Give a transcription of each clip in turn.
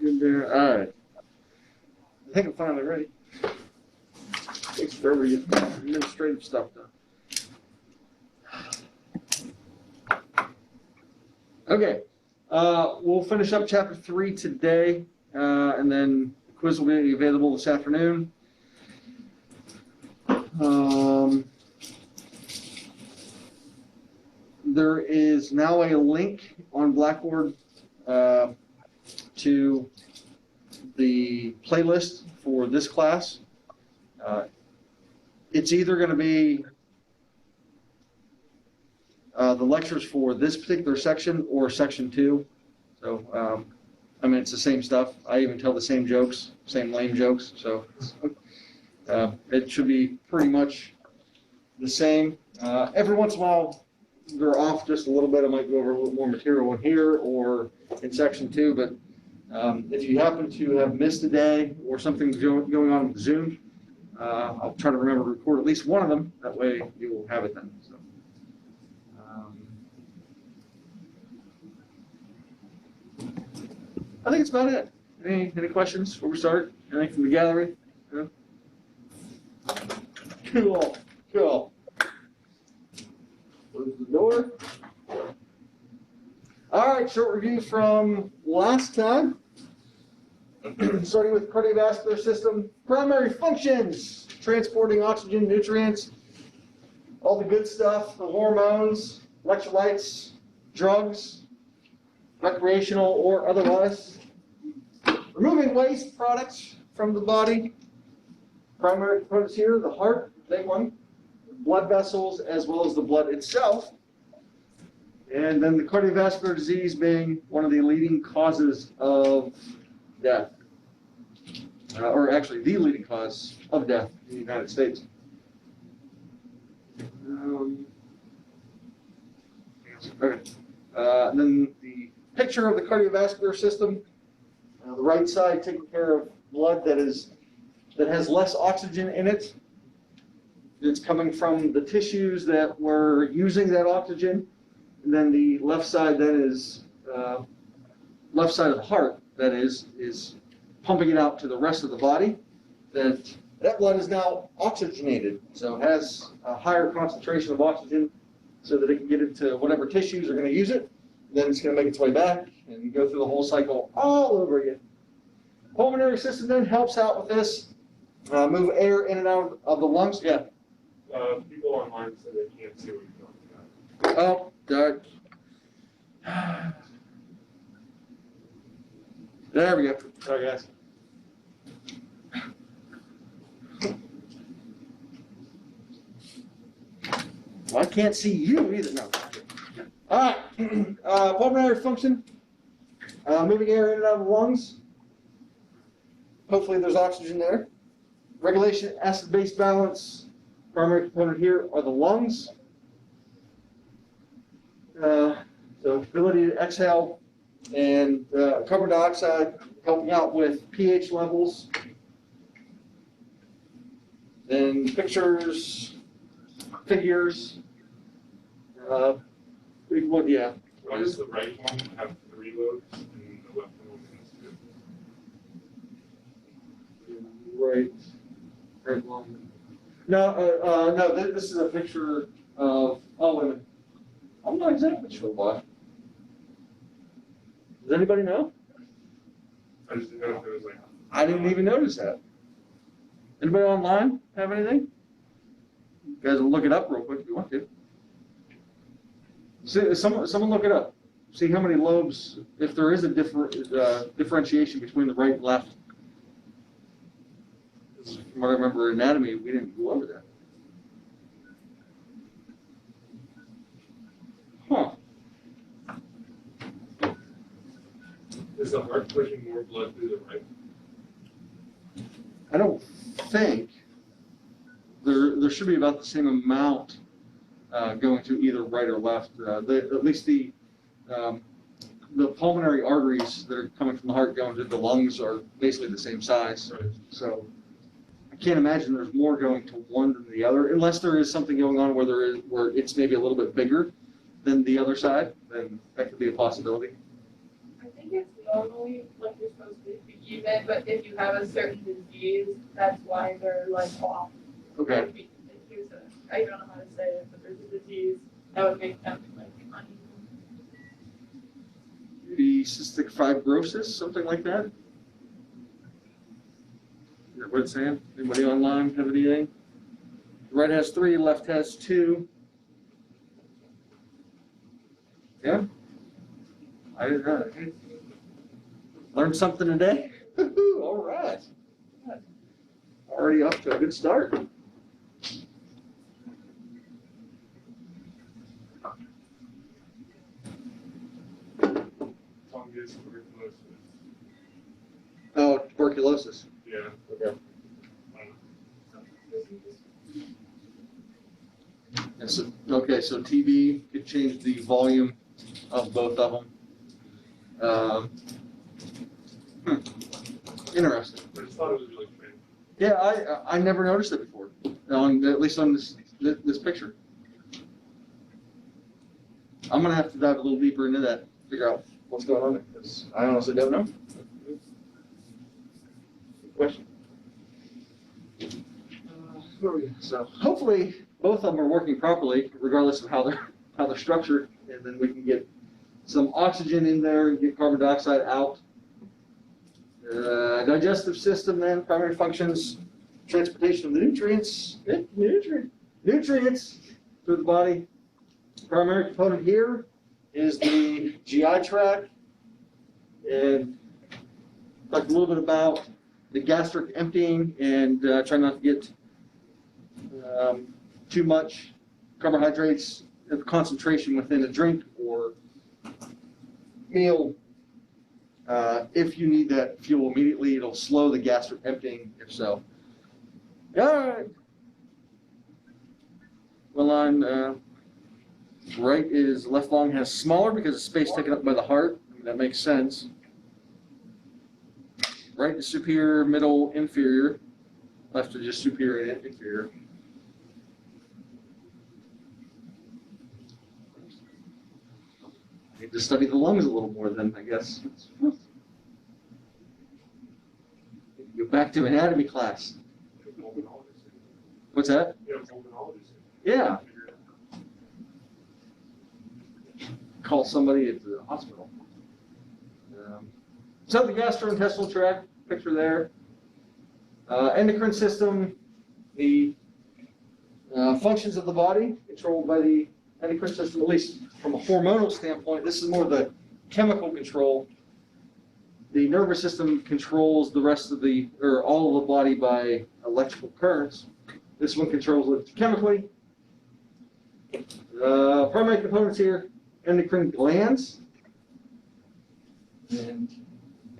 Good there. All right. I think I'm finally ready. Takes forever to get administrative stuff done. Okay. We'll finish up chapter 3 today, and then the quiz will be available this afternoon. There is now a link on Blackboard to the playlist for this class. It's either going to be the lectures for this particular section or section 2. So, I mean, it's the same stuff. I even tell the same jokes, same lame jokes. So, it should be pretty much the same. Every once in a while, they're off just a little bit. I might go over a little more material in here or in section 2. But if you happen to have missed a day or something's going on with Zoom, I'll try to remember to record at least one of them. That way you will have it then. So, I think it's about it. Any questions before we start? Anything from the gallery? Yeah. Cool. Cool. Close the door. All right, short review from last time. Starting with cardiovascular system, primary functions, transporting oxygen, nutrients, all the good stuff, the hormones, electrolytes, drugs, recreational or otherwise. Removing waste products from the body. Primary components here, the heart, big one, blood vessels, as well as the blood itself. And then the cardiovascular disease being one of the leading causes of death. Or actually the leading cause of death in the United States. Okay. Then the picture of the cardiovascular system. The right side taking care of blood that has less oxygen in it. It's coming from the tissues that were using that oxygen. And then the left side then is left side of the heart that is pumping it out to the rest of the body. That blood is now oxygenated, so it has a higher concentration of oxygen so that it can get into whatever tissues are going to use it. Then it's going to make its way back and go through the whole cycle all over again. Pulmonary system then helps out with this. Move air in and out of the lungs. Yeah. People online say they can't see what you're talking about. Oh, dark. There we go. Sorry, guys. Well, I can't see you either. No. All right. Pulmonary function. Moving air in and out of the lungs. Hopefully there's oxygen there. Regulation, acid-base balance. Primary component here are the lungs. So ability to exhale and carbon dioxide helping out with pH levels. Then pictures, figures. Big one, yeah. Why does the right one have 3 lobes and the left one has 2? Right one. No, no. This is a picture of. Oh, wait a minute. I'm not exactly sure why. Does anybody know? I just didn't know if it was like. I didn't even notice that. Anybody online have anything? You guys will look it up real quick if you want to. See, someone look it up. See how many lobes, if there is a differentiation between the right and left. From what I remember in anatomy, we didn't go over that. Huh. Is the heart pushing more blood through the right? I don't think there should be about the same amount going to either right or left. At least the pulmonary arteries that are coming from the heart going to the lungs are basically the same size. Right. So I can't imagine there's more going to one than the other, unless there is something going on where it's maybe a little bit bigger. than the other side, then that could be a possibility. I think it's normally like you're supposed to be even, but if you have a certain disease, that's why they're like off. Okay. I don't know how to say it, but there's a disease that would make them like uneven. Maybe cystic fibrosis, something like that. Is that what it's saying? Anybody online have anything? Right has 3, left has 2. Yeah. I didn't know. Learned something today? All right. Already off to a good start. Fungus, tuberculosis. Oh, tuberculosis. Yeah. Okay. And so, okay, so TB could change the volume of both of them. Interesting. I just thought it was really strange. Yeah, I never noticed it before, at least on this picture. I'm gonna have to dive a little deeper into that, figure out what's going on there, because I honestly don't know. Good question. So hopefully both of them are working properly, regardless of how they're structured, and then we can get some oxygen in there and get carbon dioxide out. Digestive system, then primary functions, transportation of the nutrients, nutrients through the body. Primary component here is the GI tract, and talk a little bit about the gastric emptying and try not to get too much carbohydrates of concentration within a drink or meal. If you need that fuel immediately, it'll slow the gastric emptying, if so. All right. Well, on right is left lung has smaller because of space taken up by the heart. I mean, that makes sense. Right is superior, middle, inferior. Left is just superior and inferior. Need to study the lungs a little more then, I guess. Go back to anatomy class. What's that? Yeah. Call somebody at the hospital. So the gastrointestinal tract, picture there. Endocrine system, the functions of the body controlled by the endocrine system, at least from a hormonal standpoint. This is more the chemical control. The nervous system controls the rest of the, or all of the body by electrical currents. This one controls it chemically. Primary components here, endocrine glands. And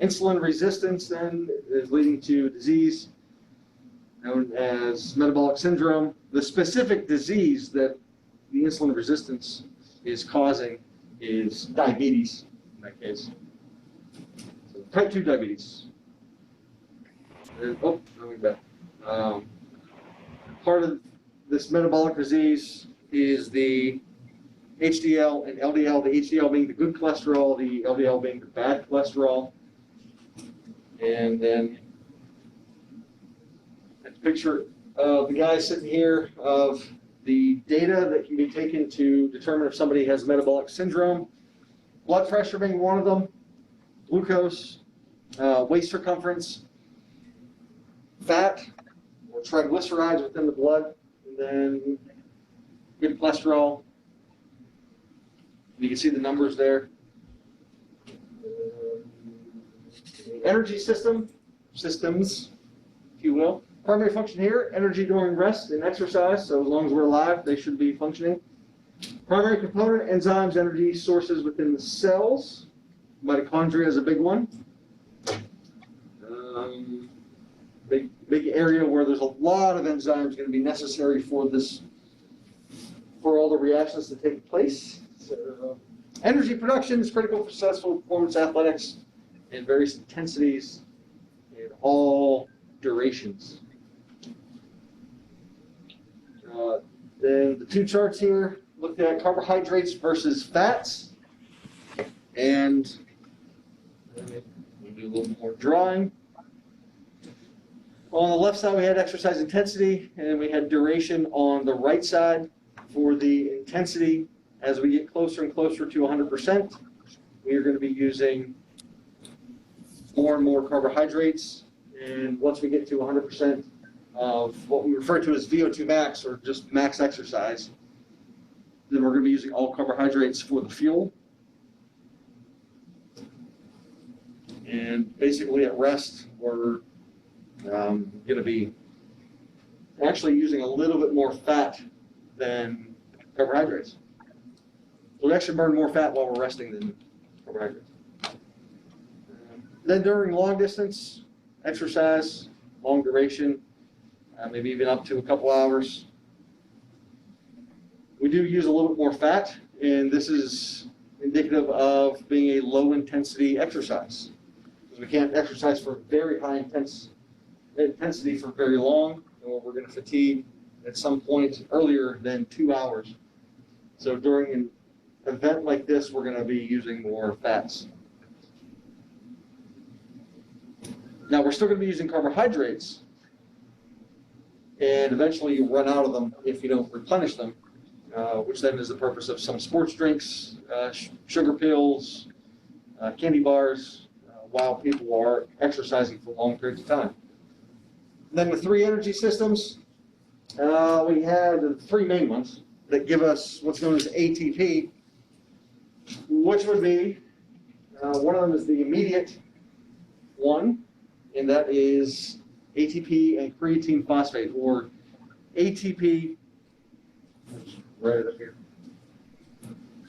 insulin resistance then is leading to disease known as metabolic syndrome. The specific disease that the insulin resistance is causing is diabetes in that case. So type 2 diabetes. Part of this metabolic disease is the HDL and LDL, the HDL being the good cholesterol, the LDL being the bad cholesterol. And then a picture of the guy sitting here of the data that can be taken to determine if somebody has metabolic syndrome. Blood pressure being one of them, glucose, waist circumference, fat or triglycerides within the blood, and then good cholesterol. You can see the numbers there. Energy systems, if you will. Primary function here, energy during rest and exercise, so as long as we're alive, they should be functioning. Primary component, enzymes, energy sources within the cells. Mitochondria is a big one. Big area where there's a lot of enzymes going to be necessary for this, for all the reactions to take place. So, energy production is critical for successful performance athletics in various intensities in all durations. Then the two charts here, looked at carbohydrates versus fats, and we'll do a little more drawing. On the left side, we had exercise intensity, and we had duration on the right side. For the intensity, as we get closer and closer to 100%, we are going to be using more and more carbohydrates. And once we get to 100% of what we refer to as VO2 max, or just max exercise, then we're going to be using all carbohydrates for the fuel. And basically at rest, we're going to be actually using a little bit more fat than carbohydrates. We'll actually burn more fat while we're resting than carbohydrates. Then during long distance exercise, long duration, maybe even up to a couple hours, we do use a little bit more fat, and this is indicative of being a low intensity exercise. Because we can't exercise for very high intensity for very long, or we're going to fatigue at some point earlier than 2 hours. So during an event like this, we're going to be using more fats. Now we're still going to be using carbohydrates, and eventually you run out of them if you don't replenish them, which then is the purpose of some sports drinks, sugar pills, candy bars, while people are exercising for long periods of time. And then the 3 energy systems, we had 3 main ones that give us what's known as ATP, which would be, one of them is the immediate one, and that is ATP and creatine phosphate, or ATP, right up here.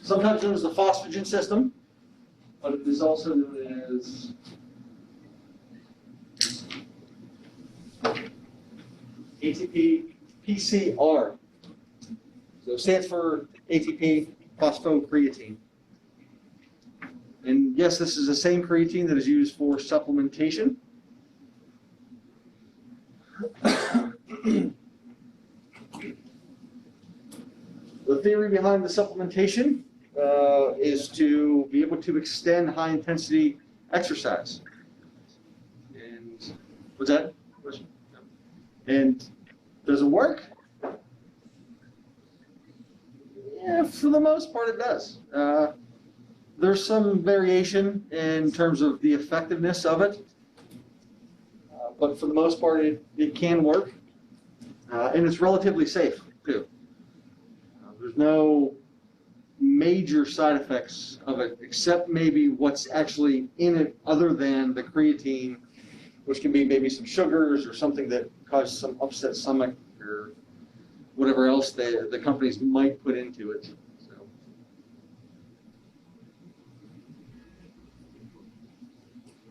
Sometimes known as the phosphagen system, but it is also known as ATP PCR. So it stands for ATP phosphocreatine. And yes, this is the same creatine that is used for supplementation. The theory behind the supplementation is to be able to extend high intensity exercise. And what's that? And does it work? Yeah, for the most part it does. There's some variation in terms of the effectiveness of it, but for the most part it can work, and it's relatively safe too. There's no major side effects of it, except maybe what's actually in it other than the creatine, which can be maybe some sugars or something that causes some upset stomach or whatever else the companies might put into it.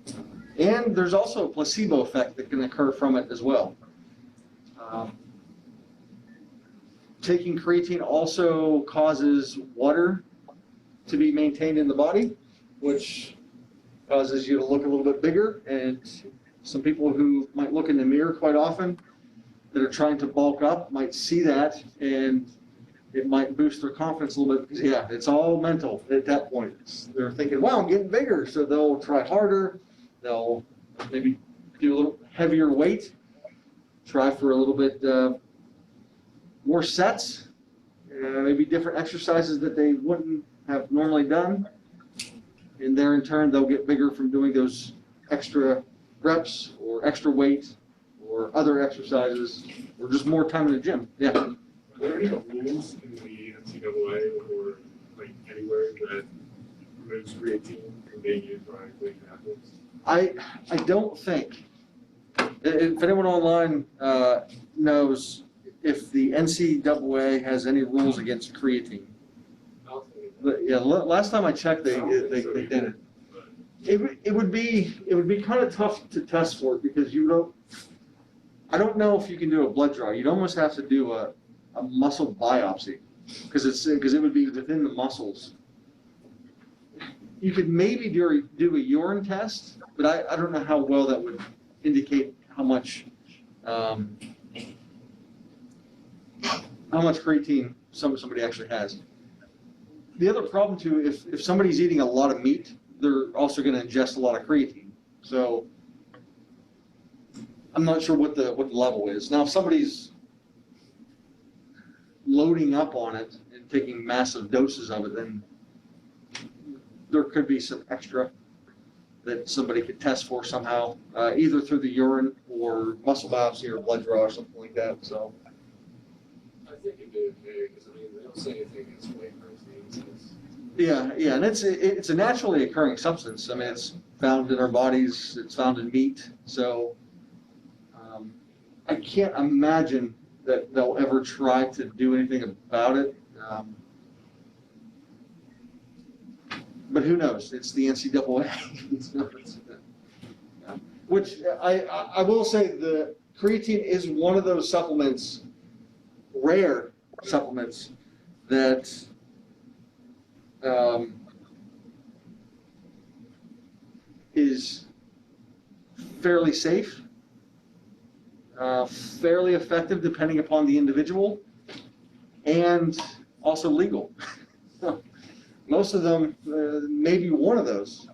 So. And there's also a placebo effect that can occur from it as well. Taking creatine also causes water to be maintained in the body, which causes you to look a little bit bigger. And some people who might look in the mirror quite often that are trying to bulk up might see that, and it might boost their confidence a little bit, because yeah, it's all mental at that point. They're thinking, wow, I'm getting bigger, so they'll try harder. They'll maybe do a little heavier weight, try for a little bit more sets, maybe different exercises that they wouldn't have normally done. And there in turn, they'll get bigger from doing those extra reps or extra weight or other exercises or just more time in the gym. Yeah. Are there any rules in the NCAA or like anywhere that removes creatine from being used by collegiate athletes? I don't think. If anyone online knows if the NCAA has any rules against creatine. Yeah, last time I checked, they didn't. It would be kind of tough to test for it, because I don't know if you can do a blood draw. You'd almost have to do a muscle biopsy, because it would be within the muscles. You could maybe do a urine test, but I don't know how well that would indicate how much creatine somebody actually has. the other problem too, if somebody's eating a lot of meat, they're also going to ingest a lot of creatine. So I'm not sure what the level is. Now, if somebody's loading up on it and taking massive doses of it, then there could be some extra that somebody could test for somehow, either through the urine or muscle biopsy or blood draw or something like that. So I think it'd be okay, because I mean, they don't say anything against whey protein. yeah, and it's a naturally occurring substance. I mean, it's found in our bodies. It's found in meat. So I can't imagine that they'll ever try to do anything about it. But who knows? It's the NCAA. Which I will say, the creatine is one of those supplements, rare supplements, that is fairly safe, fairly effective depending upon the individual, and also legal. Most of them, maybe one of those.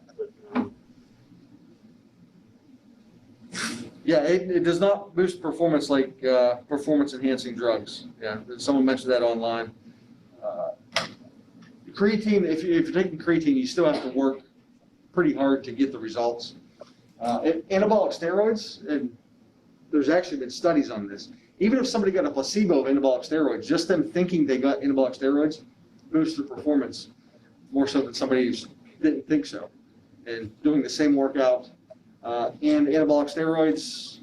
Yeah, it does not boost performance like performance-enhancing drugs. Yeah, someone mentioned that online. Creatine, if you're taking creatine, you still have to work pretty hard to get the results. Anabolic steroids, and there's actually been studies on this. Even if somebody got a placebo of anabolic steroids, just them thinking they got anabolic steroids boosts their performance more so than somebody who didn't think so. And doing the same workout and anabolic steroids,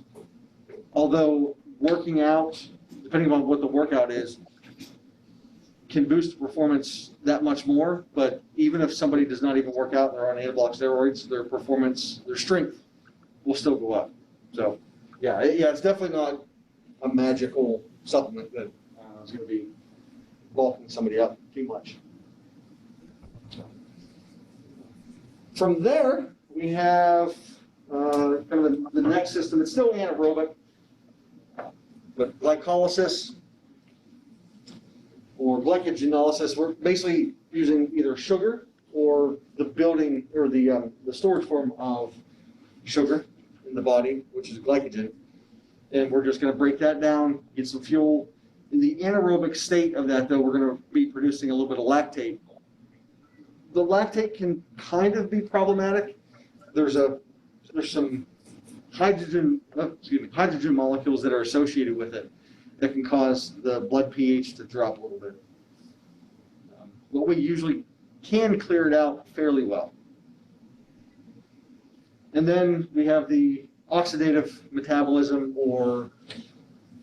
although working out, depending on what the workout is, can boost performance that much more. But even if somebody does not even work out and they're on anabolic steroids, their performance, their strength will still go up. So, yeah, it's definitely not a magical supplement that is going to be bulking somebody up too much. From there, we have kind of the next system. It's still anaerobic, but glycolysis or glycogenolysis, we're basically using either sugar or the building or the storage form of sugar in the body, which is glycogen. And we're just going to break that down, get some fuel. In the anaerobic state of that, though, we're going to be producing a little bit of lactate. The lactate can kind of be problematic. There's some hydrogen molecules that are associated with it that can cause the blood pH to drop a little bit. But we usually can clear it out fairly well. And then we have the oxidative metabolism, or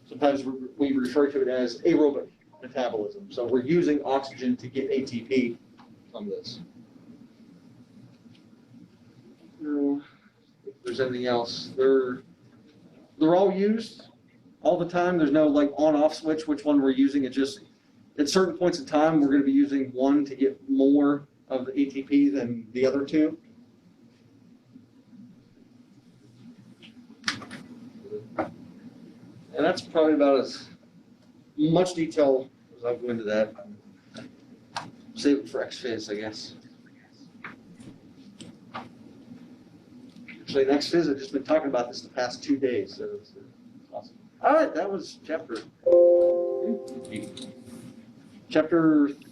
sometimes we refer to it as aerobic metabolism. So we're using oxygen to get ATP from this. If there's anything else, they're all used all the time. There's no like on-off switch which one we're using. It just at certain points in time we're going to be using one to get more of the ATP than the other two. And that's probably about as much detail as I'll go into that. Save it for XFIZ, I guess. Actually, XFIZ, I've just been talking about this the past 2 days, so it's awesome. All right, that was chapter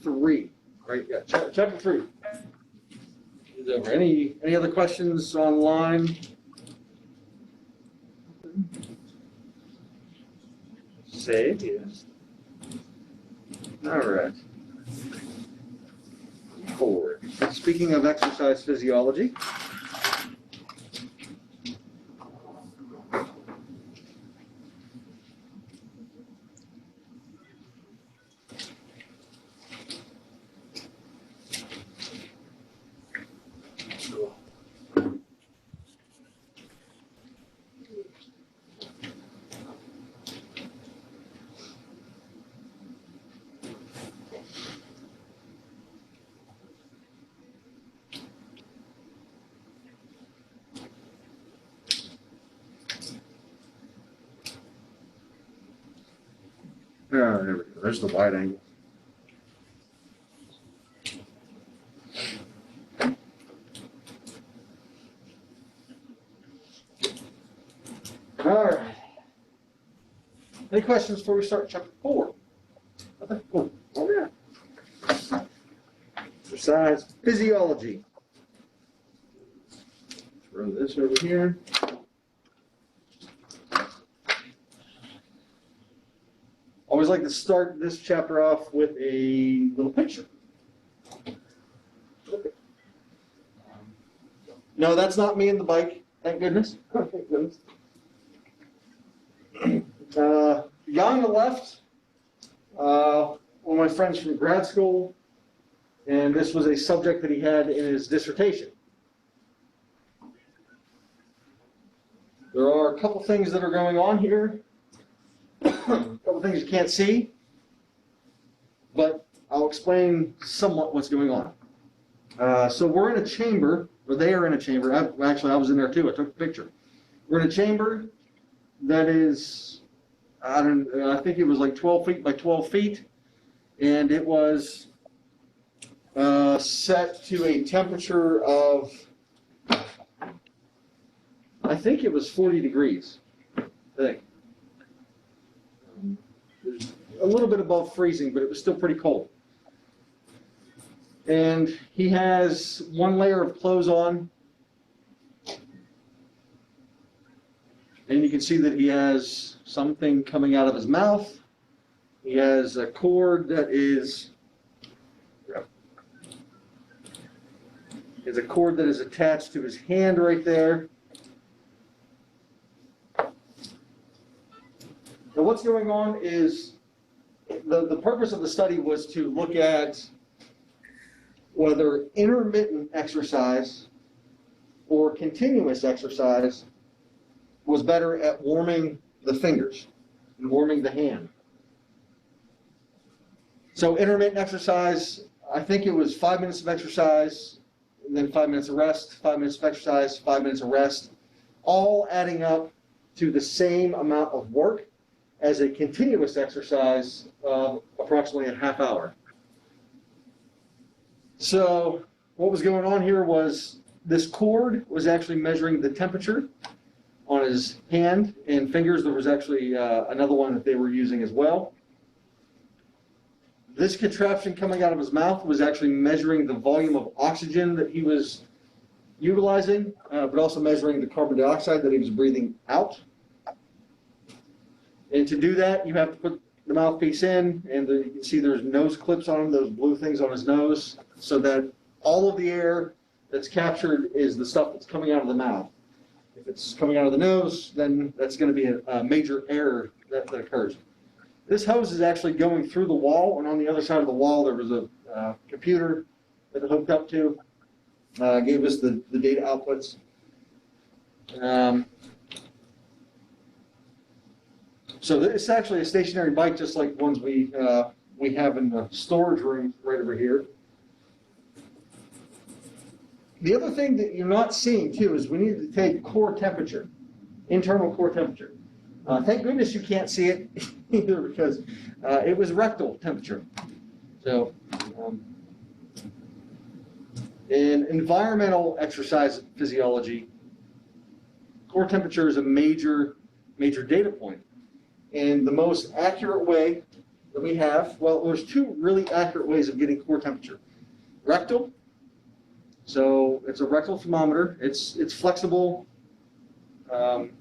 3, right? Yeah, chapter 3 is over. Any other questions online? Save, yes. All right. Forward. Speaking of exercise physiology, there we go. There's the wide angle. All right. Any questions before we start chapter 4? Okay, cool. Oh, yeah. Exercise physiology. Throw this over here. Always like to start this chapter off with a little picture. No, that's not me in the bike. Thank goodness. Thank goodness. Guy on the left, one of my friends from grad school, and this was a subject that he had in his dissertation. There are a couple things that are going on here, a couple things you can't see, but I'll explain somewhat what's going on. So we're in a chamber, or they are in a chamber. Actually, I was in there too. I took a picture. We're in a chamber that is, I think it was like 12 feet by 12 feet, and it was set to a temperature of, I think it was 40 degrees, I think. A little bit above freezing, but it was still pretty cold. And he has one layer of clothes on. And you can see that he has something coming out of his mouth. He has a cord that is, attached to his hand right there. Now what's going on is, the purpose of the study was to look at whether intermittent exercise or continuous exercise was better at warming the fingers and warming the hand. So intermittent exercise, I think it was 5 minutes of exercise, and then 5 minutes of rest, 5 minutes of exercise, 5 minutes of rest, all adding up to the same amount of work as a continuous exercise of approximately a half hour. So what was going on here was this cord was actually measuring the temperature on his hand and fingers. There was actually another one that they were using as well. This contraption coming out of his mouth was actually measuring the volume of oxygen that he was utilizing, but also measuring the carbon dioxide that he was breathing out. And to do that, you have to put the mouthpiece in, and you can see there's nose clips on him, those blue things on his nose, so that all of the air that's captured is the stuff that's coming out of the mouth. If it's coming out of the nose, then that's going to be a major error that occurs. This hose is actually going through the wall, and on the other side of the wall there was a computer that it hooked up to, gave us the data outputs. So it's actually a stationary bike, just like ones we have in the storage room right over here. The other thing that you're not seeing too is we need to take core temperature, internal core temperature. Thank goodness you can't see it either, because it was rectal temperature. So in environmental exercise physiology, core temperature is a major data point. And the most accurate way that we have, well, there's two really accurate ways of getting core temperature. Rectal, so it's a rectal thermometer. It's flexible. In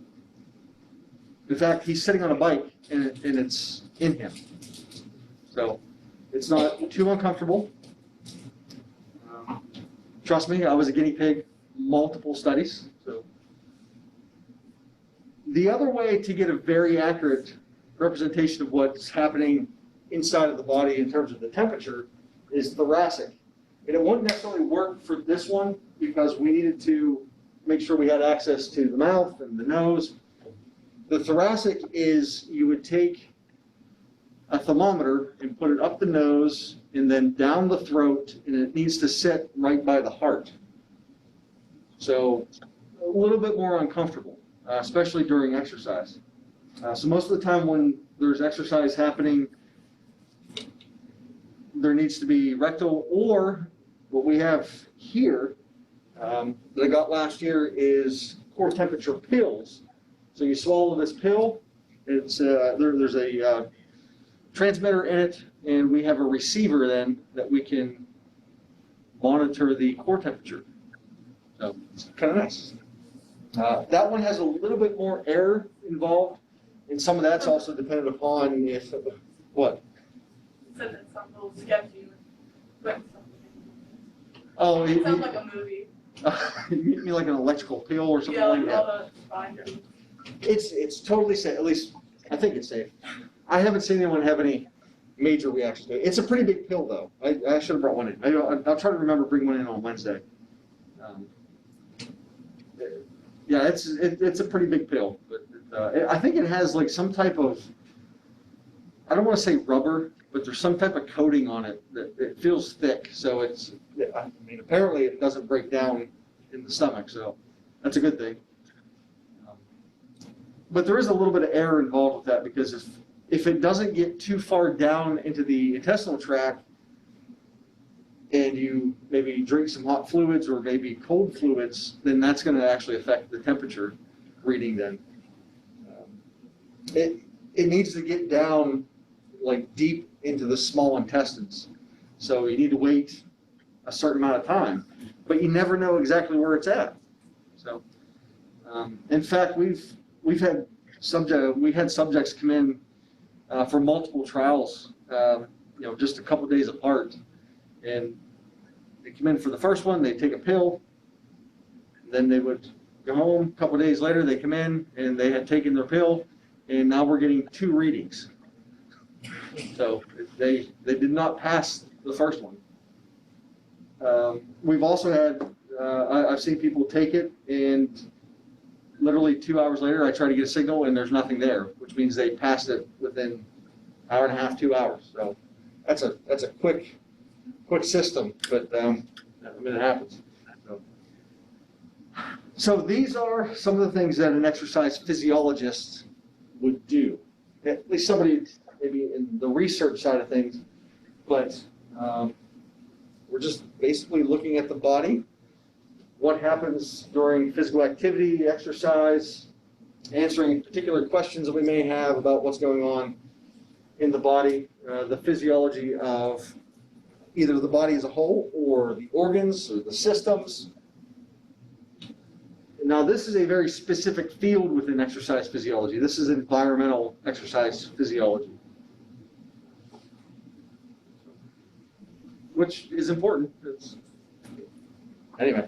fact, he's sitting on a bike and it's in him. So it's not too uncomfortable. Trust me, I was a guinea pig, multiple studies. So the other way to get a very accurate representation of what's happening inside of the body in terms of the temperature is thoracic. And it wouldn't necessarily work for this one because we needed to make sure we had access to the mouth and the nose. The thoracic is you would take a thermometer and put it up the nose and then down the throat, and it needs to sit right by the heart. So a little bit more uncomfortable, especially during exercise. So most of the time when there's exercise happening, there needs to be rectal, or what we have here that I got last year is core temperature pills So you swallow this pill. It's there's a transmitter in it, and we have a receiver then that we can monitor the core temperature. So it's kind of nice. That one has a little bit more air involved, and some of that's also dependent upon if what. Said it's some little sketchy, but Oh, it sounds like a movie. you mean like an electrical pill or something Yeah, like like that? all the binders. It's totally safe. At least I think it's safe. I haven't seen anyone have any major reactions to it. It's a pretty big pill, though. I should have brought one in. I'll try to remember to bring one in on Wednesday. Yeah, it's a pretty big pill, but I think it has like some type of, I don't want to say rubber, but there's some type of coating on it that it feels thick. So it's, I mean, apparently it doesn't break down in the stomach, so that's a good thing. But there is a little bit of air involved with that, because if it doesn't get too far down into the intestinal tract and you maybe drink some hot fluids or maybe cold fluids, then that's going to actually affect the temperature reading then. It needs to get down like deep into the small intestines. So you need to wait a certain amount of time, but you never know exactly where it's at. So, in fact, we had subjects come in for multiple trials, just a couple days apart, and they come in for the first one, they take a pill, then they would go home. A couple days later, they come in and they had taken their pill, and now we're getting 2 readings. So they did not pass the first one. We've also had, I've seen people take it, and literally 2 hours later, I try to get a signal and there's nothing there, which means they passed it within an hour and a half, 2 hours. So that's a quick system, but I mean, it happens. So these are some of the things that an exercise physiologist would do. At least somebody maybe in the research side of things, but we're just basically looking at the body, what happens during physical activity, exercise, answering particular questions that we may have about what's going on in the body, the physiology of either the body as a whole or the organs or the systems. Now, this is a very specific field within exercise physiology. This is environmental exercise physiology, which is important. Anyway,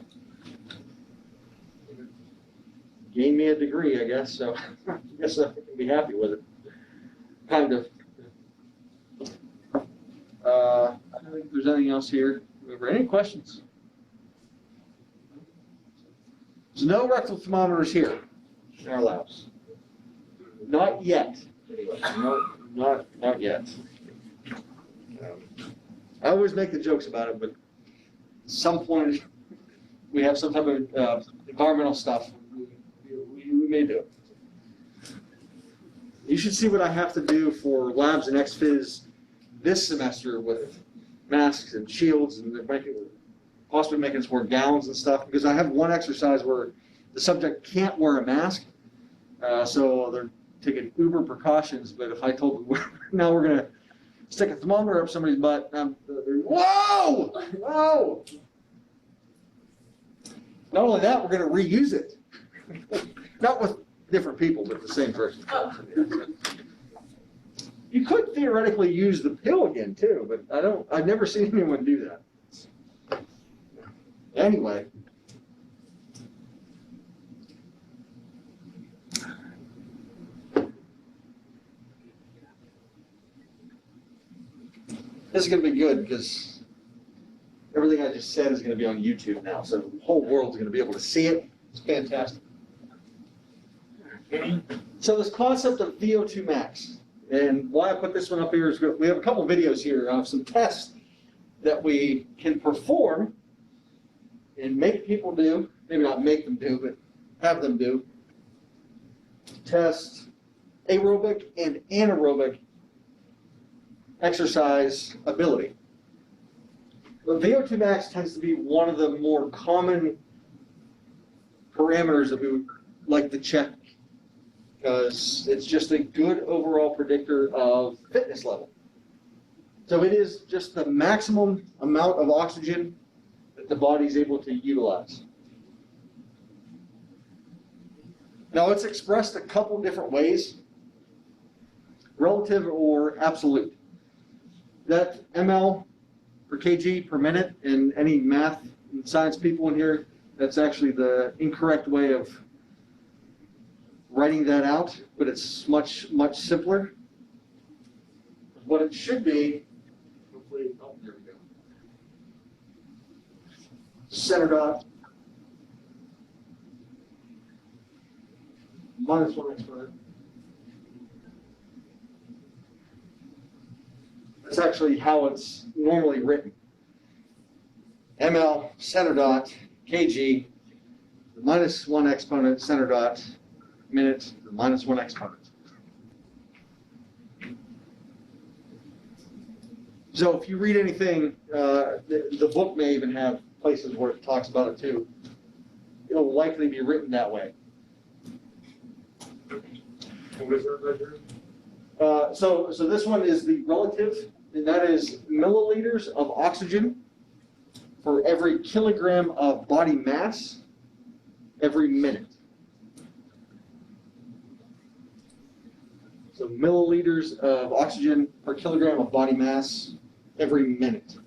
gain me a degree, I guess, so I guess I can be happy with it. Kind of. I don't think there's anything else here. Any questions? There's no rectal thermometers here in our labs. Not yet. Not yet. I always make the jokes about it, but at some point we have some type of environmental stuff. We may do it. You should see what I have to do for labs and XPhys this semester with masks and shields, and they're possibly making us wear gowns and stuff, because I have one exercise where the subject can't wear a mask, so they're taking uber precautions. But if I told them, now we're going to stick a thermometer up somebody's butt, whoa! Whoa! Not only that, we're going to reuse it. Not with different people, but the same person. You could theoretically use the pill again too, but I've never seen anyone do that. Anyway. This is going to be good because everything I just said is going to be on YouTube now, so the whole world's going to be able to see it. It's fantastic. So this concept of VO2 max, and why I put this one up here is we have a couple videos here of some tests that we can perform and make people do, maybe not make them do, but have them do, test aerobic and anaerobic exercise ability. But VO2 max tends to be one of the more common parameters that we would like to check because it's just a good overall predictor of fitness level. So it is just the maximum amount of oxygen that the body's able to utilize. Now it's expressed a couple different ways, relative or absolute. That ml per kg per minute, in any math and science people in here, that's actually the incorrect way of writing that out, but it's much simpler. What it should be, hopefully, oh, there we go. Center dot minus 1 exponent. That's actually how it's normally written. ml center dot kg minus 1 exponent center dot minute minus 1 exponent. So if you read anything, the book may even have places where it talks about it too. It'll likely be written that way. What is that measure? So this one is the relative, and that is milliliters of oxygen for every kilogram of body mass every minute. So milliliters of oxygen per kilogram of body mass every minute.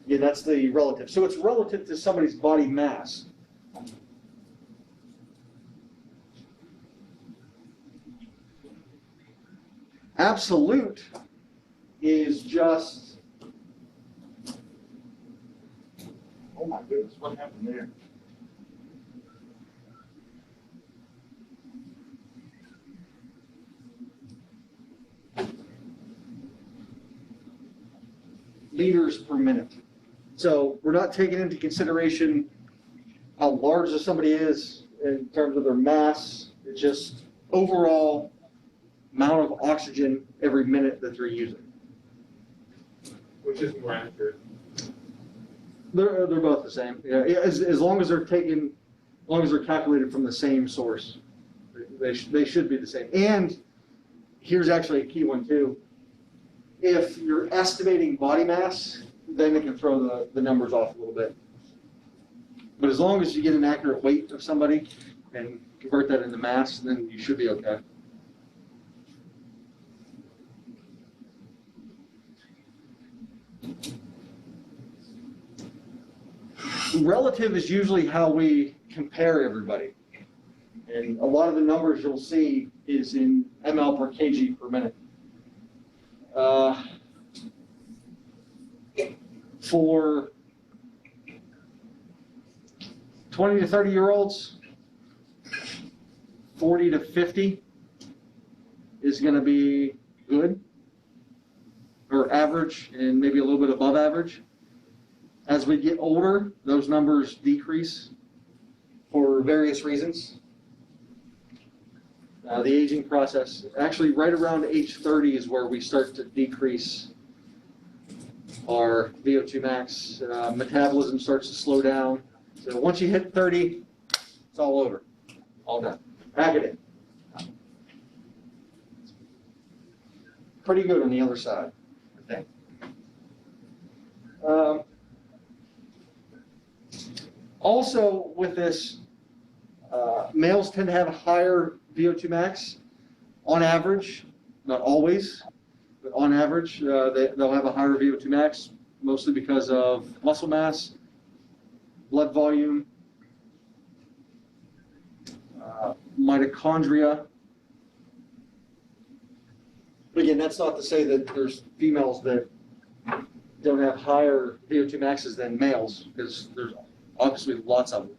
Yeah, that's the relative. So it's relative to somebody's body mass. Absolute is just, oh my goodness, what happened there? Liters per minute. So we're not taking into consideration how large somebody is in terms of their mass. It's just overall amount of oxygen every minute that they're using. Which is more accurate? They're both the same. Yeah, as long as they're taken, as long as they're calculated from the same source, they should be the same. And here's actually a key one too. If you're estimating body mass, then it can throw the numbers off a little bit. But as long as you get an accurate weight of somebody and convert that into mass, then you should be okay. Relative is usually how we compare everybody. And a lot of the numbers you'll see is in ml per kg per minute. For 20 to 30-year-olds, 40 to 50 is going to be good, or average, and maybe a little bit above average. As we get older, those numbers decrease for various reasons. The aging process, actually right around age 30 is where we start to decrease our VO2 max. Metabolism starts to slow down. So once you hit 30, it's all over, all done. Pack it in. Pretty good on the other side, I think. Also with this, males tend to have a higher VO2 max on average, not always, but on average, they'll have a higher VO2 max, mostly because of muscle mass, blood volume, mitochondria. But again, that's not to say that there's females that don't have higher VO2 maxes than males, because there's obviously lots of them.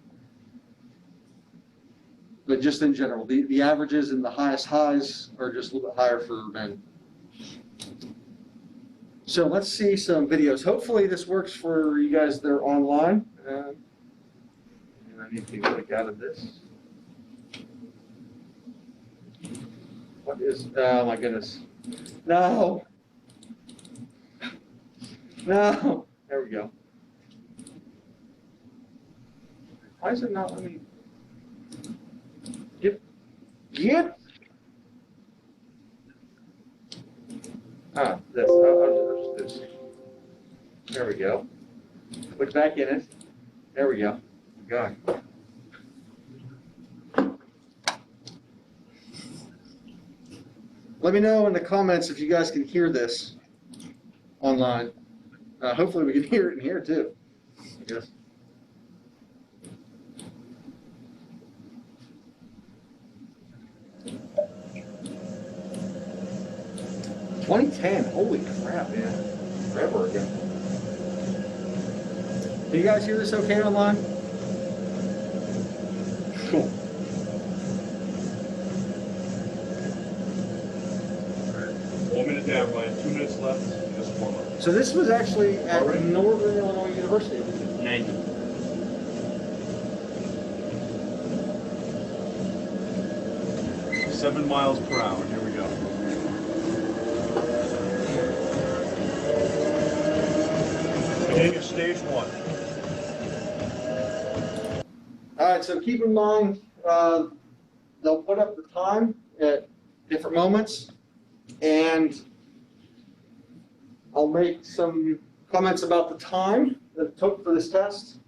But just in general, the averages and the highest highs are just a little bit higher for men. So let's see some videos. Hopefully this works for you guys that are online. And I need to click out of this. What is, oh my goodness. No. No. There we go. Why is it not letting me? Yep. Yep. This. I'll do this. There we go. Put back in it. There we go. God. Let me know in the comments if you guys can hear this online. Hopefully we can hear it in here too. I guess. $2010, holy crap, man. Forever ago. Do you guys hear this okay online? Cool. 1 minute down, Ryan. 2 minutes left. Just warm up. So this was actually at Northern Illinois University. 90. Seven miles per hour. Here we go. Beginning of stage 1. All right, so keep in mind, they'll put up the time at different moments, and I'll make some comments about the time that it took for this test.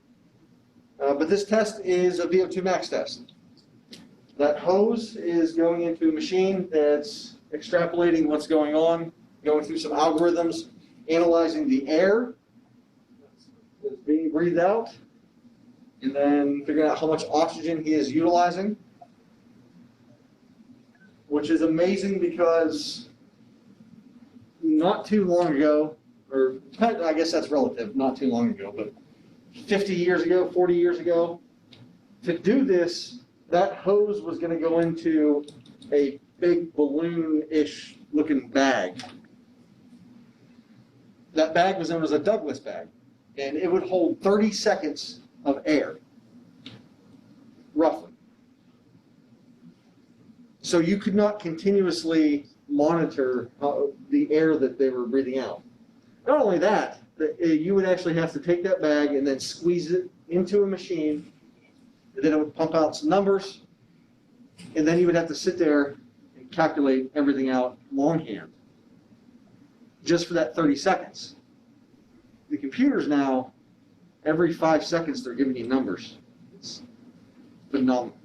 But this test is a VO2 max test. That hose is going into a machine that's extrapolating what's going on, going through some algorithms, analyzing the air that's being breathed out, and then figuring out how much oxygen he is utilizing, which is amazing because not too long ago, or I guess that's relative, not too long ago, but 50 years ago, 40 years ago, to do this, that hose was going to go into a big balloon-ish looking bag. That bag was known as a Douglas bag, and it would hold 30 seconds of air, roughly. So you could not continuously monitor the air that they were breathing out. Not only that, you would actually have to take that bag and then squeeze it into a machine, and then it would pump out some numbers, and then you would have to sit there and calculate everything out longhand, just for that 30 seconds. The computers now, every 5 seconds, they're giving you numbers. It's phenomenal.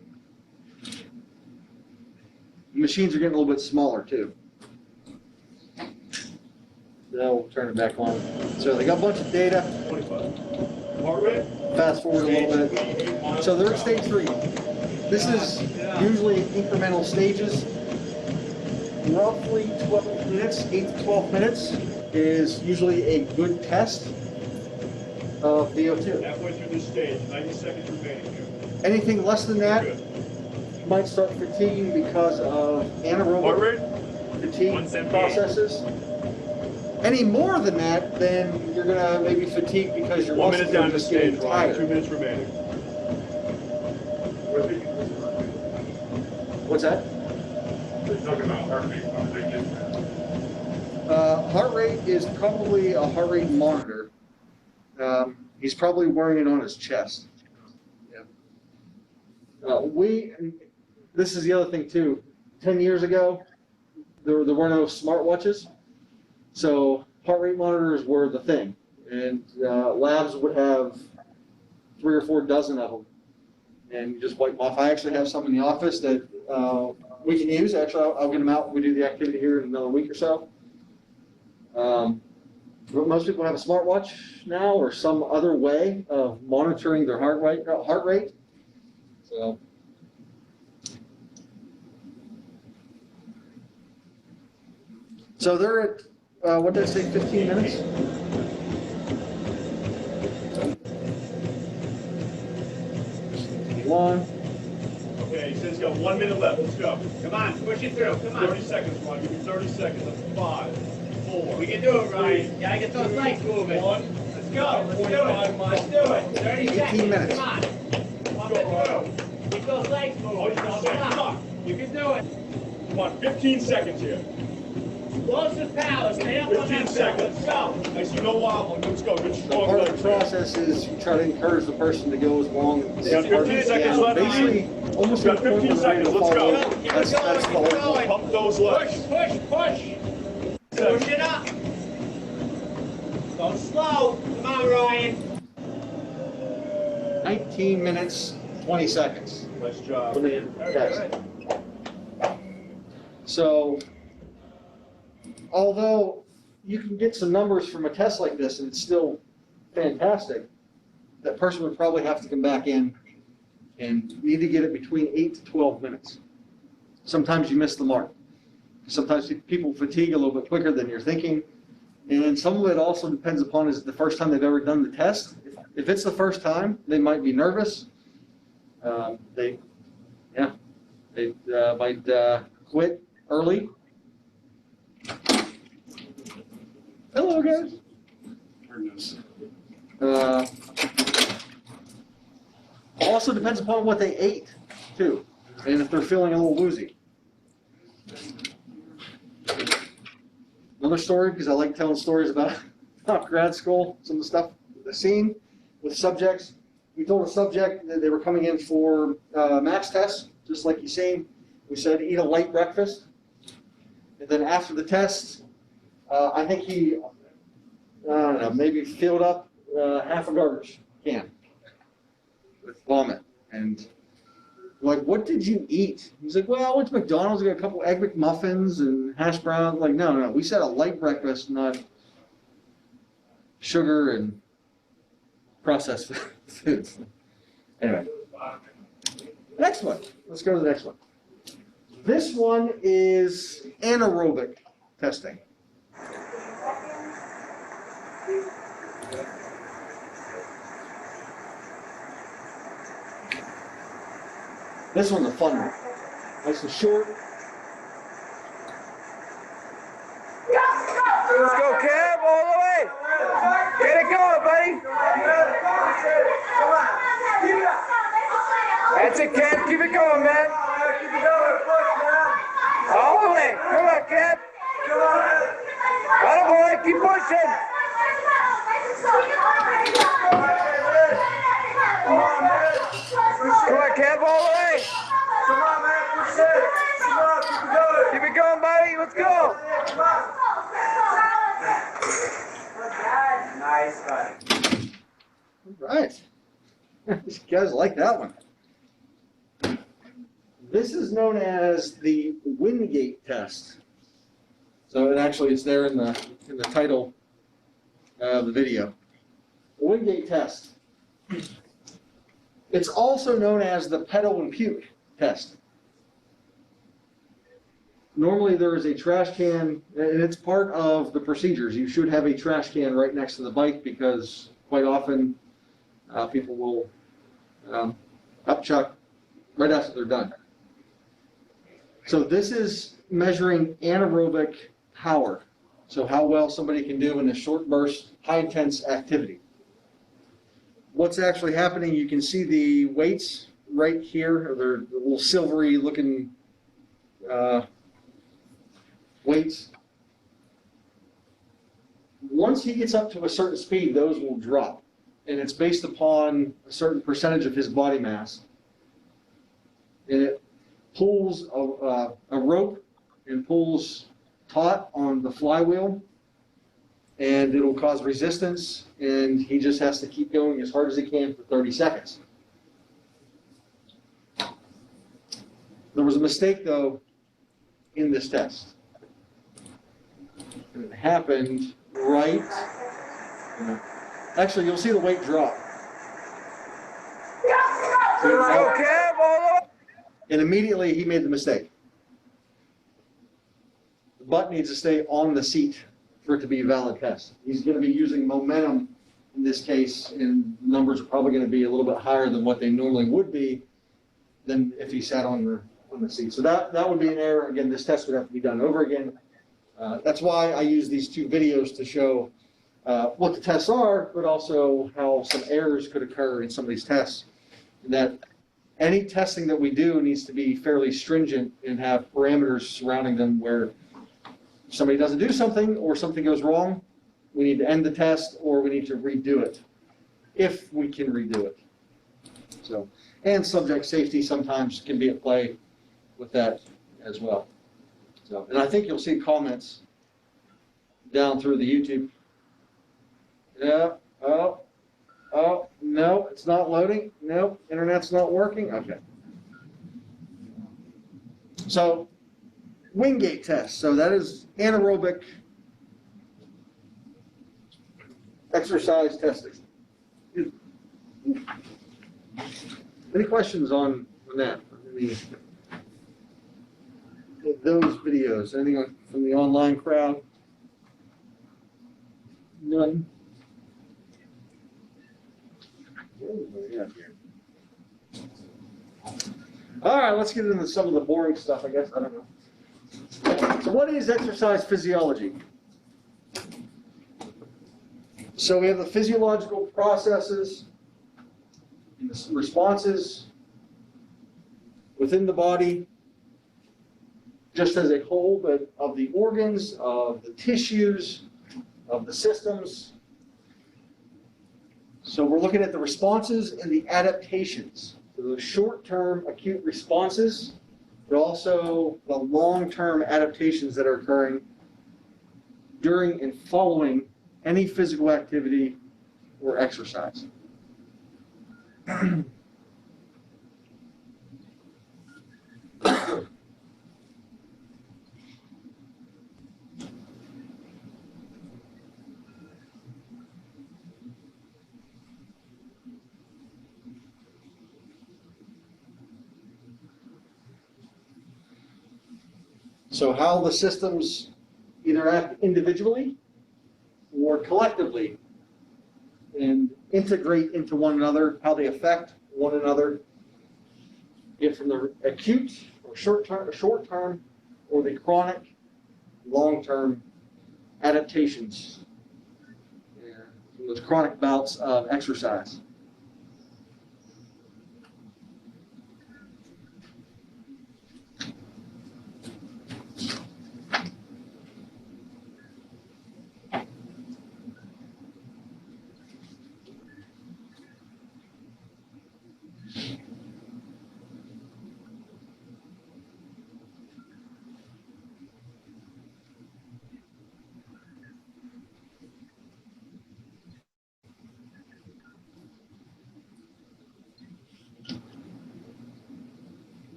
The machines are getting a little bit smaller too. Now we'll turn it back on. So they got a bunch of data. 25. Heart rate? Fast forward a little bit. So they're at stage 3. This is usually incremental stages. Roughly 12 minutes, 8 to 12 minutes is usually a good test of VO2. Halfway through this stage, 90 seconds remaining here. Anything less than that, Good. you might start fatiguing because of Heart anaerobic rate? fatigue 178. processes. Any more than that, then you're gonna maybe fatigue because your 1 muscles minute are down the just getting stage, Ryan. 2 tired. minutes remaining. What's that? They're talking about heart rate. How big is that? Heart rate is probably a heart rate monitor. He's probably wearing it on his chest. Yeah. This is the other thing too. 10 years ago, there were no smartwatches, so heart rate monitors were the thing, and labs would have 3 or 4 dozen of them, and you just wipe them off. I actually have some in the office that we can use. Actually, I'll get them out when we do the activity here in another week or so. But most people have a smartwatch now or some other way of monitoring their heart rate. So they're at, what did I say, 15 minutes? One. Okay, he says he's got 1 minute left. Let's go. Come on, push it through. Come on. 30 seconds, Ryan. Give me 30 seconds. That's 5, 4. We can do it, Ryan. Gotta get those legs moving. 1. Let's go. Let's do it. Let's do it. 30 seconds. minutes. Come on. Pump it through. Keep those legs Oh, moving. you're gonna say, Come on. You can do it. Come on, 15 seconds here. Explosive power. Stay up on 15 that. seconds. Let's go. I see no wobbling. Let's go. Good The strong part of legs. the process is you try to encourage the person to go as long as Yeah, hard 15 as seconds they left. can. Basically, almost Got to the point 15 where we're ready to seconds, let's fall go. over. That's the whole point. Pump those legs. Push. Push it up. Go slow. Come on, Ryan. 19 minutes, 20 seconds. Nice job. For the test. So, although you can get some numbers from a test like this and it's still fantastic, that person would probably have to come back in and need to get it between 8 to 12 minutes. Sometimes you miss the mark. Sometimes people fatigue a little bit quicker than you're thinking. And some of it also depends upon is it the first time they've ever done the test. If it's the first time, they might be nervous. They might quit early. Hello, guys. Also depends upon what they ate, too, and if they're feeling a little woozy. Another story, because I like telling stories about grad school, some of the stuff I've seen with subjects. We told a subject that they were coming in for max tests, just like you've seen. We said eat a light breakfast. And then after the test, I think he, I don't know, maybe filled up half a garbage can with vomit. And we're like, what did you eat? He's like, well, I went to McDonald's, got a couple Egg McMuffins and hash browns. Like, no, we said a light breakfast, not sugar and processed foods. Anyway, next one. Let's go to the next one. This one is anaerobic testing. This one's a fun one. Nice and short. Let's go, Kev, all the way. Get it going, buddy. That's it, Kev. Keep it going, man. All the way. Come on, Kev. Atta boy, keep pushing. Come on, Kev, all the way. Come on, man, push it. Come on, keep it going. Keep it going, buddy. Let's go. Nice, buddy. All right. You guys like that one. This is known as the Wingate test. So it actually is there in the title of the video. The Wingate test. It's also known as the pedal and puke test. Normally there is a trash can, and it's part of the procedures. You should have a trash can right next to the bike because quite often people will upchuck right after they're done. So this is measuring anaerobic power. So how well somebody can do in a short burst, high intense activity. What's actually happening, you can see the weights right here. They're the little silvery looking weights. Once he gets up to a certain speed, those will drop. And it's based upon a certain percentage of his body mass. And it pulls a rope and pulls taut on the flywheel, and it'll cause resistance, and he just has to keep going as hard as he can for 30 seconds. There was a mistake, though, in this test. And it happened right... Actually, you'll see the weight drop. Go, Kev, all the way. And immediately he made the mistake. The butt needs to stay on the seat for it to be a valid test. He's going to be using momentum in this case, and numbers are probably going to be a little bit higher than what they normally would be than if he sat on the seat. So that would be an error. Again, this test would have to be done over again. That's why I use these two videos to show what the tests are, but also how some errors could occur in some of these tests. And that any testing that we do needs to be fairly stringent and have parameters surrounding them where if somebody doesn't do something or something goes wrong, we need to end the test or we need to redo it, if we can redo it. So, and subject safety sometimes can be at play with that as well. So, and I think you'll see comments down through the YouTube. Yeah, oh, no, it's not loading. No, internet's not working. Okay. So, Wingate test. So that is anaerobic exercise testing. Any questions on that? Those videos? Anything from the online crowd? None? All right, let's get into some of the boring stuff, I guess. I don't know. So what is exercise physiology? So we have the physiological processes and the responses within the body, just as a whole, but of the organs, of the tissues, of the systems. So we're looking at the responses and the adaptations. So the short-term acute responses, but also the long-term adaptations that are occurring during and following any physical activity or exercise. So how the systems either act individually or collectively and integrate into one another, how they affect one another, get from the acute or short-term or the chronic, long-term adaptations from those chronic bouts of exercise.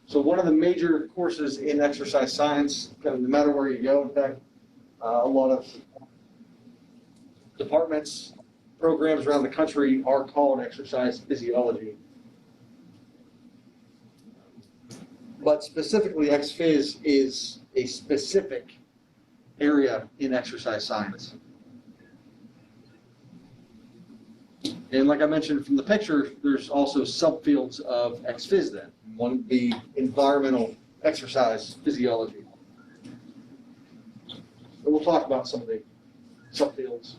So one of the major courses in exercise science, kind of no matter where you go, in fact, a lot of departments, programs around the country are called exercise physiology. But specifically, XPhys is a specific area in exercise science. And like I mentioned from the picture, there's also subfields of XPhys then. One would be environmental exercise physiology. So we'll talk about some of the subfields,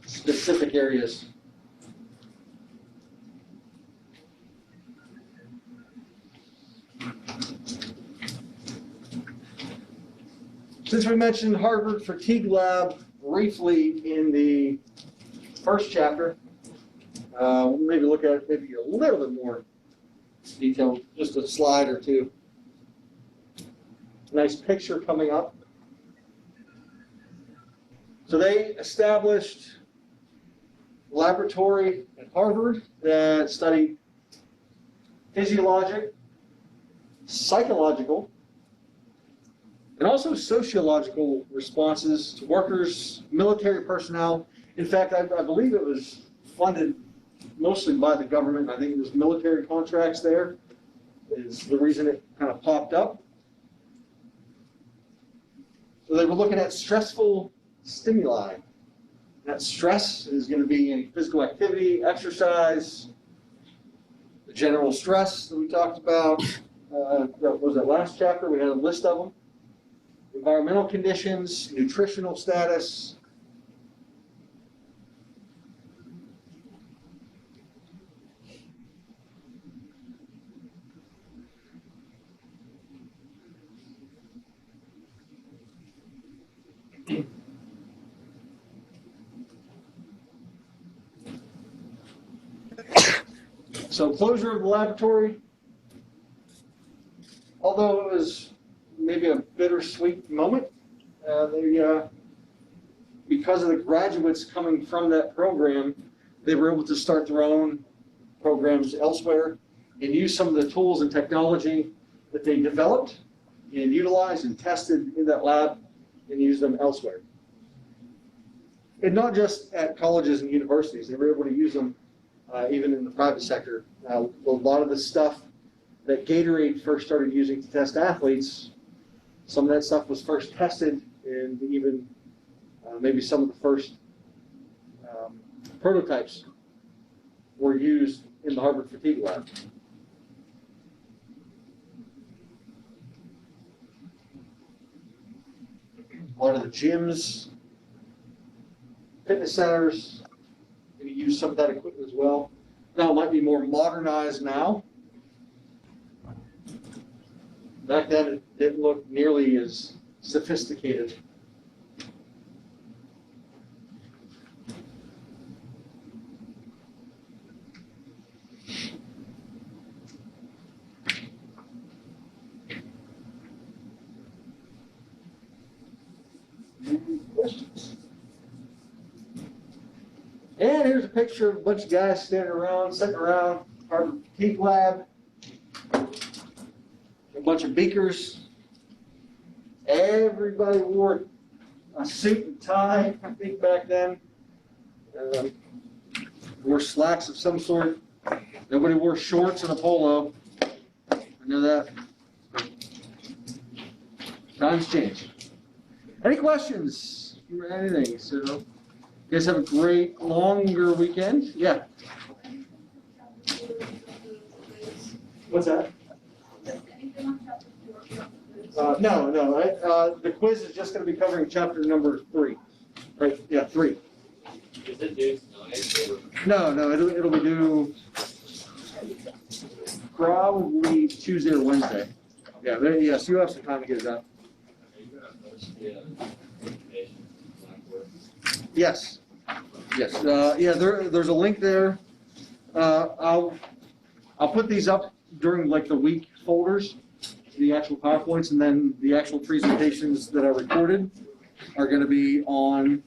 specific areas. Since we mentioned Harvard Fatigue Lab briefly in the first chapter, we'll maybe look at it maybe a little bit more detail, just a slide or two. Nice picture coming up. So they established a laboratory at Harvard that studied physiologic, psychological, and also sociological responses to workers, military personnel. In fact, I believe it was funded mostly by the government. I think it was military contracts there is the reason it kind of popped up. So they were looking at stressful stimuli. That stress is going to be in physical activity, exercise, the general stress that we talked about, what was that last chapter? We had a list of them. Environmental conditions, nutritional status. So closure of the laboratory, although it was maybe a bittersweet moment, because of the graduates coming from that program, they were able to start their own programs elsewhere and use some of the tools and technology that they developed and utilized and tested in that lab and use them elsewhere. And not just at colleges and universities, they were able to use them even in the private sector. A lot of the stuff that Gatorade first started using to test athletes, some of that stuff was first tested, and even maybe some of the first prototypes were used in the Harvard Fatigue Lab. A lot of the gyms, fitness centers, maybe use some of that equipment as well. Now it might be more modernized now. Back then it didn't look nearly as sophisticated. Questions? And here's a picture of a bunch of guys standing around, sitting around Harvard Fatigue Lab. A bunch of beakers. Everybody wore a suit and tie, I think, back then. Wore slacks of some sort. Nobody wore shorts and a polo. I know that. Times change. Any questions? Anything? So, you guys have a great longer weekend. Yeah. What's that? No. The quiz is just going to be covering chapter number 3. Right? Yeah, 3. Is it due tonight or? No. It'll be due probably Tuesday or Wednesday. Yeah. Yes, you have some time to get it done. Yes. Yeah. There's a link there. I'll put these up during like the week folders, the actual PowerPoints, and then the actual presentations that I recorded are going to be on